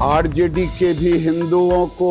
RJD के भी हिंदुओं को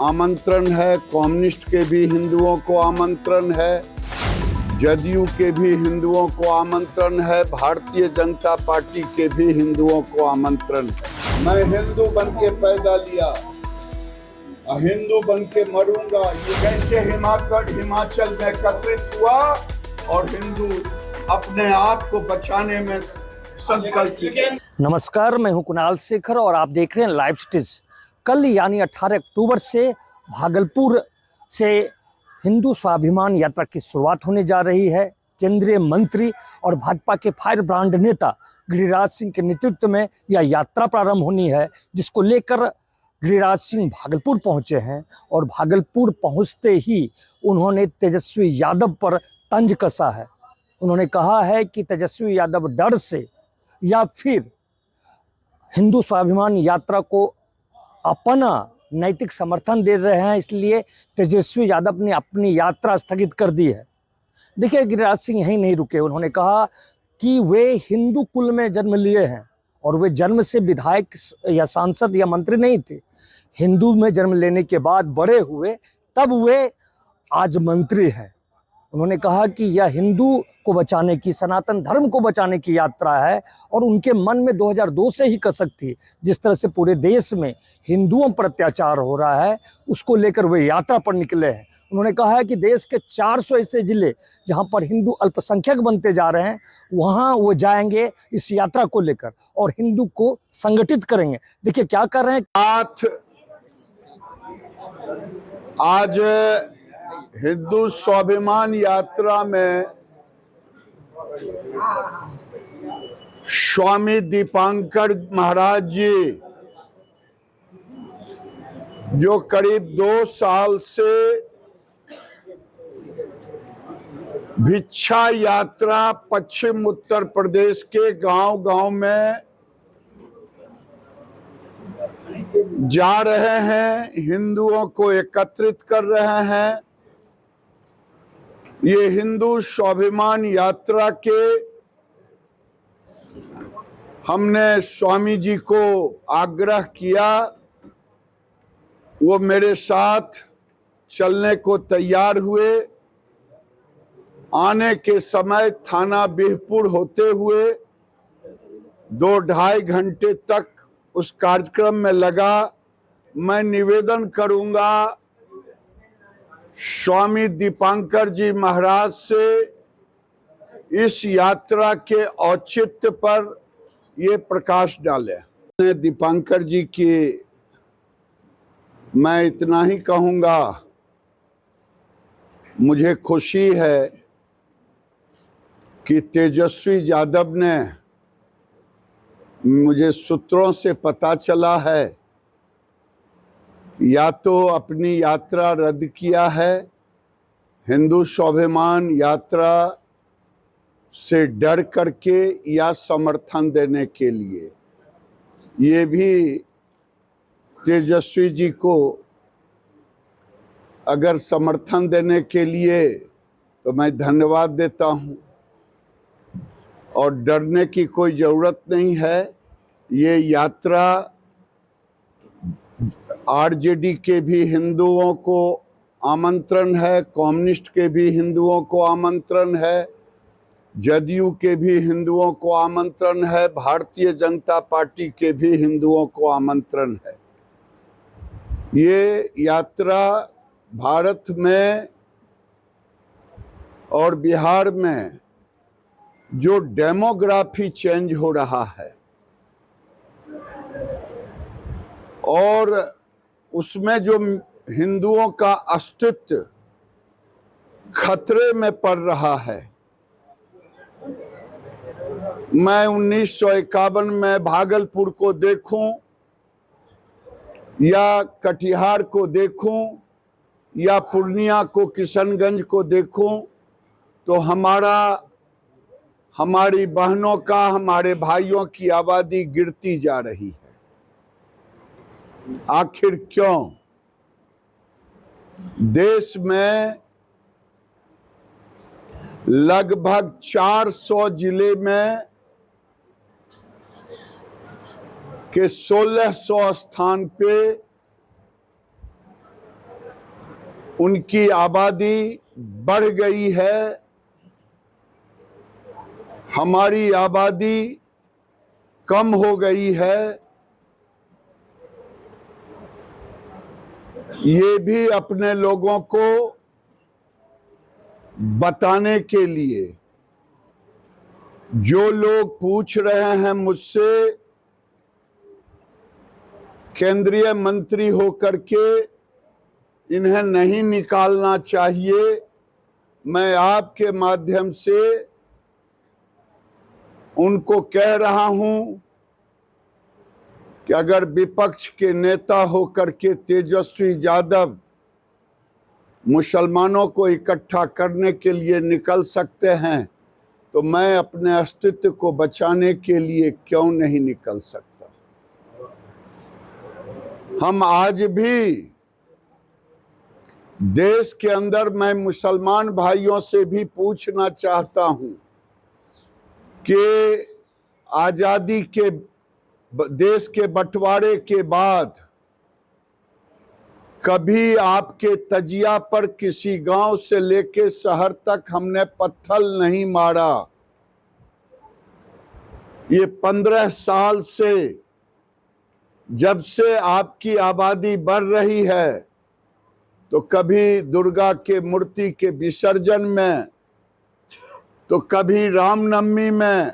आमंत्रण है, कम्युनिस्ट के भी हिंदुओं को आमंत्रण है, जदयू के भी हिंदुओं को आमंत्रण है, भारतीय जनता पार्टी के भी हिंदुओं को आमंत्रण है। मैं हिंदू बन के पैदा लिया, हिंदू बन के मरूंगा। ये कैसे हिमाचल में एकत्रित हुआ और हिंदू अपने आप को बचाने में संकल्प। नमस्कार, मैं हूं कुणाल शेखर और आप देख रहे हैं लाइव स्टेज। कल यानी 18 अक्टूबर से भागलपुर से हिंदू स्वाभिमान यात्रा की शुरुआत होने जा रही है। केंद्रीय मंत्री और भाजपा के फायर ब्रांड नेता गिरिराज सिंह के नेतृत्व में यह यात्रा प्रारंभ होनी है, जिसको लेकर गिरिराज सिंह भागलपुर पहुंचे हैं और भागलपुर पहुंचते ही उन्होंने तेजस्वी यादव पर तंज कसा है। उन्होंने कहा है कि तेजस्वी यादव डर से या फिर हिंदू स्वाभिमान यात्रा को अपना नैतिक समर्थन दे रहे हैं, इसलिए तेजस्वी यादव ने अपनी यात्रा स्थगित कर दी है। देखिए, गिरिराज सिंह यहीं नहीं रुके। उन्होंने कहा कि वे हिंदू कुल में जन्म लिए हैं और वे जन्म से विधायक या सांसद या मंत्री नहीं थे। हिंदू में जन्म लेने के बाद बड़े हुए, तब वे आज मंत्री हैं। उन्होंने कहा कि यह हिंदू को बचाने की, सनातन धर्म को बचाने की यात्रा है और उनके मन में 2002 से ही कसक थी। जिस तरह से पूरे देश में हिंदुओं पर अत्याचार हो रहा है, उसको लेकर वे यात्रा पर निकले हैं। उन्होंने कहा है कि देश के 400 ऐसे जिले जहां पर हिंदू अल्पसंख्यक बनते जा रहे हैं, वहां वो जाएंगे इस यात्रा को लेकर और हिंदू को संगठित करेंगे। देखिए क्या कर रहे हैं। आज हिंदू स्वाभिमान यात्रा में स्वामी दीपांकर महाराज जी, जो करीब 2 साल से भिक्षा यात्रा पश्चिम उत्तर प्रदेश के गांव-गांव में जा रहे हैं, हिंदुओं को एकत्रित कर रहे हैं। ये हिंदू स्वाभिमान यात्रा के हमने स्वामी जी को आग्रह किया, वो मेरे साथ चलने को तैयार हुए। आने के समय थाना बिहपुर होते हुए 2-2.5 घंटे तक उस कार्यक्रम में लगा। मैं निवेदन करूंगा स्वामी दीपांकर जी महाराज से, इस यात्रा के औचित्य पर ये प्रकाश डालें। दीपांकर जी की मैं इतना ही कहूंगा, मुझे खुशी है कि तेजस्वी यादव ने, मुझे सूत्रों से पता चला है, या तो अपनी यात्रा रद्द किया है हिंदू स्वाभिमान यात्रा से डर करके, या समर्थन देने के लिए। ये भी तेजस्वी जी को अगर समर्थन देने के लिए तो मैं धन्यवाद देता हूँ, और डरने की कोई ज़रूरत नहीं है। ये यात्रा आरजेडी के भी हिंदुओं को आमंत्रण है, कम्युनिस्ट के भी हिंदुओं को आमंत्रण है, जदयू के भी हिंदुओं को आमंत्रण है, भारतीय जनता पार्टी के भी हिंदुओं को आमंत्रण है। ये यात्रा भारत में और बिहार में जो डेमोग्राफी चेंज हो रहा है और उसमें जो हिंदुओं का अस्तित्व खतरे में पड़ रहा है। मैं 1951 में भागलपुर को देखूं या कटिहार को देखूं या पूर्णिया को, किशनगंज को देखूं, तो हमारी बहनों का, हमारे भाइयों की आबादी गिरती जा रही है। आखिर क्यों? देश में लगभग 400 जिले में कि 1600 स्थान पे उनकी आबादी बढ़ गई है, हमारी आबादी कम हो गई है। ये भी अपने लोगों को बताने के लिए, जो लोग पूछ रहे हैं मुझसे केंद्रीय मंत्री होकर के इन्हें नहीं निकालना चाहिए, मैं आपके माध्यम से उनको कह रहा हूं कि अगर विपक्ष के नेता होकर के तेजस्वी यादव मुसलमानों को इकट्ठा करने के लिए निकल सकते हैं तो मैं अपने अस्तित्व को बचाने के लिए क्यों नहीं निकल सकता। हम आज भी देश के अंदर, मैं मुसलमान भाइयों से भी पूछना चाहता हूं कि आजादी के देश के बंटवारे के बाद कभी आपके तजिया पर किसी गांव से लेके शहर तक हमने पत्थर नहीं मारा। ये 15 साल से जब से आपकी आबादी बढ़ रही है तो कभी दुर्गा के मूर्ति के विसर्जन में, तो कभी रामनवमी में,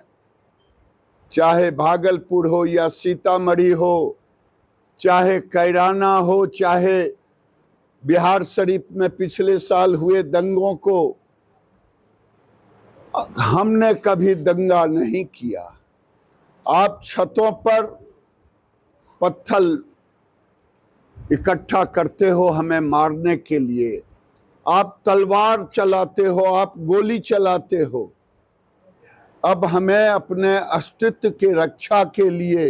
चाहे भागलपुर हो या सीतामढ़ी हो, चाहे कैराना हो, चाहे बिहार शरीफ में पिछले साल हुए दंगों को, हमने कभी दंगा नहीं किया। आप छतों पर पत्थर इकट्ठा करते हो हमें मारने के लिए, आप तलवार चलाते हो, आप गोली चलाते हो। अब हमें अपने अस्तित्व की रक्षा के लिए,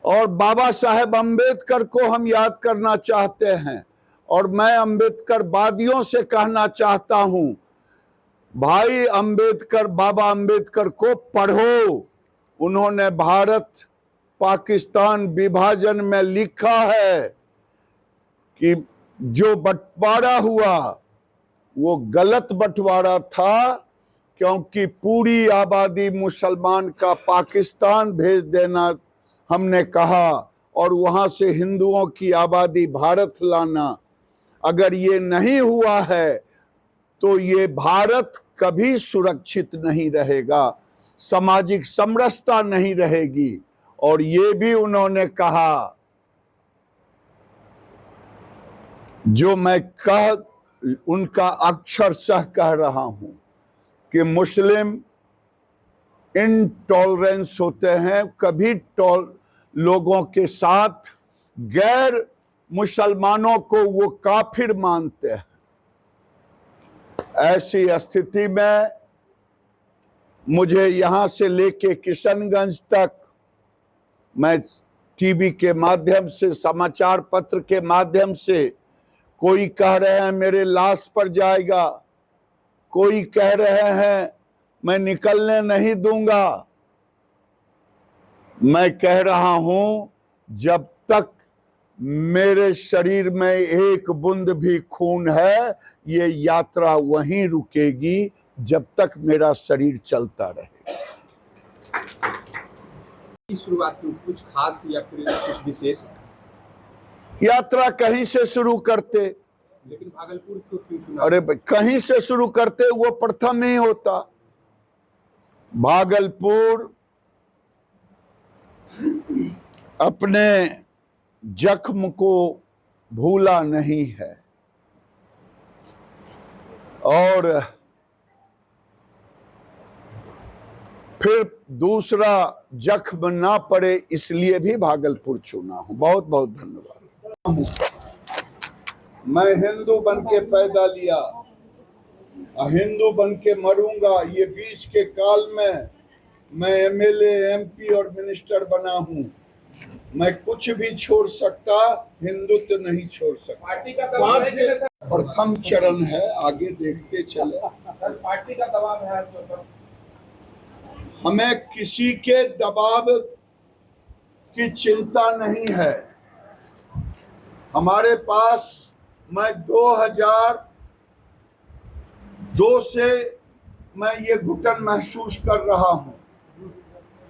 और बाबा साहेब अम्बेडकर को हम याद करना चाहते हैं, और मैं अम्बेडकर वादियों से कहना चाहता हूं, भाई अम्बेडकर, बाबा अम्बेडकर को पढ़ो। उन्होंने भारत पाकिस्तान विभाजन में लिखा है कि जो बंटवारा हुआ वो गलत बंटवारा था, क्योंकि पूरी आबादी मुसलमान का पाकिस्तान भेज देना हमने कहा और वहां से हिंदुओं की आबादी भारत लाना। अगर ये नहीं हुआ है तो ये भारत कभी सुरक्षित नहीं रहेगा, सामाजिक समरसता नहीं रहेगी। और ये भी उन्होंने कहा, जो मैं उनका अक्षरशः कह रहा हूं, कि मुस्लिम इनटॉलरेंस होते हैं, कभी लोगों के साथ गैर मुसलमानों को वो काफिर मानते हैं। ऐसी स्थिति में मुझे यहां से लेके किशनगंज तक, मैं टीवी के माध्यम से, समाचार पत्र के माध्यम से, कोई कह रहे हैं मेरे लाश पर जाएगा, कोई कह रहे हैं मैं निकलने नहीं दूंगा। मैं कह रहा हूं, जब तक मेरे शरीर में एक बूंद भी खून है, ये यात्रा वहीं रुकेगी जब तक मेरा शरीर चलता रहे। शुरुआत की कुछ खास या फिर कुछ विशेष? यात्रा कहीं से शुरू करते, लेकिन भागलपुर को क्यों चुना? अरे कहीं से शुरू करते, वो प्रथम ही होता। भागलपुर अपने जख्म को भूला नहीं है, और फिर दूसरा जख्म ना पड़े इसलिए भी भागलपुर चुना हूं। बहुत बहुत धन्यवाद। मैं हिंदू बन के पैदा लिया, हिंदू बन के मरूंगा। ये बीच के काल में मैं एमएलए, एमपी और मिनिस्टर बना हूं। मैं कुछ भी छोड़ सकता, हिंदुत्व नहीं छोड़ सकता। पार्टी का दबाव है, प्रथम चरण है, आगे देखते चले। पार्टी का दबाव है, हमें किसी के दबाव की चिंता नहीं है। हमारे पास मैं 2002 से मैं ये घुटन महसूस कर रहा हूँ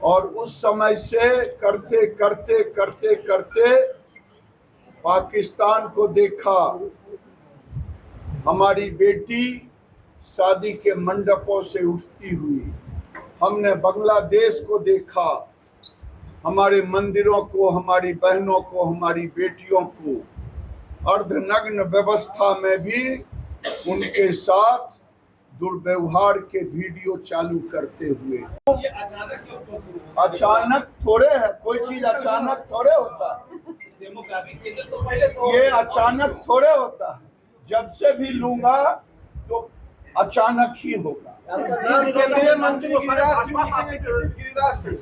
और उस समय से करते करते करते करते पाकिस्तान को देखा। हमारी बेटी शादी के मंडपों से उठती हुई, हमने बांग्लादेश को देखा, हमारे मंदिरों को, हमारी बहनों को, हमारी बेटियों को अर्धनग्न व्यवस्था में भी उनके साथ दुर्व्यवहार के वीडियो चालू करते हुए। ये अचानक क्यों शुरू हुआ? अचानक थोड़े है, कोई चीज अचानक थोड़े होता है। डेमोक्रेटिक चेंजेस तो पहले से हो ये गए। अचानक थोड़े होता है, जब से भी लूंगा तो अचानक ही होगा। केंद्रीय मंत्री गिरिराज सिंह सर,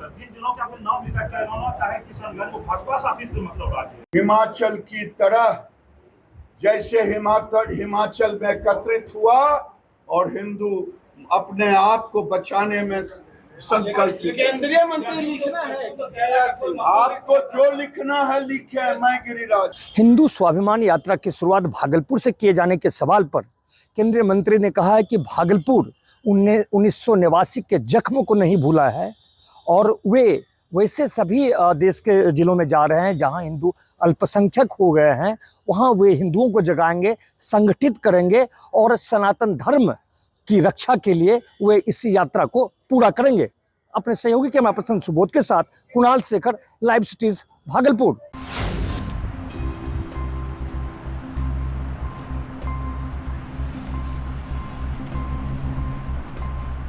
जिन दिनों के आपने नाम लिखा है, उन्होंने चाहे किशनगंज को भाजपा शासित मतलब राज्य हिमाचल की तरह जैसे हिमाचल में एकत्रित हुआ और हिंदू अपने आप को बचाने में संकल्प। केंद्रीय मंत्री लिखना है आपको जो लिखना है लिखे, मैं गिरिराज। हिंदू स्वाभिमान यात्रा की शुरुआत भागलपुर से किए जाने के सवाल पर केंद्रीय मंत्री ने कहा है कि भागलपुर 1989 के जख्म को नहीं भूला है और वे वैसे सभी देश के जिलों में जा रहे हैं जहां हिंदू अल्पसंख्यक हो गए हैं, वहां वे हिंदुओं को जगाएंगे, संगठित करेंगे और सनातन धर्म की रक्षा के लिए वे इस यात्रा को पूरा करेंगे। अपने सहयोगी कैमरा पर्सन सुबोध के साथ कुणाल शेखर, लाइव सिटीज, भागलपुर।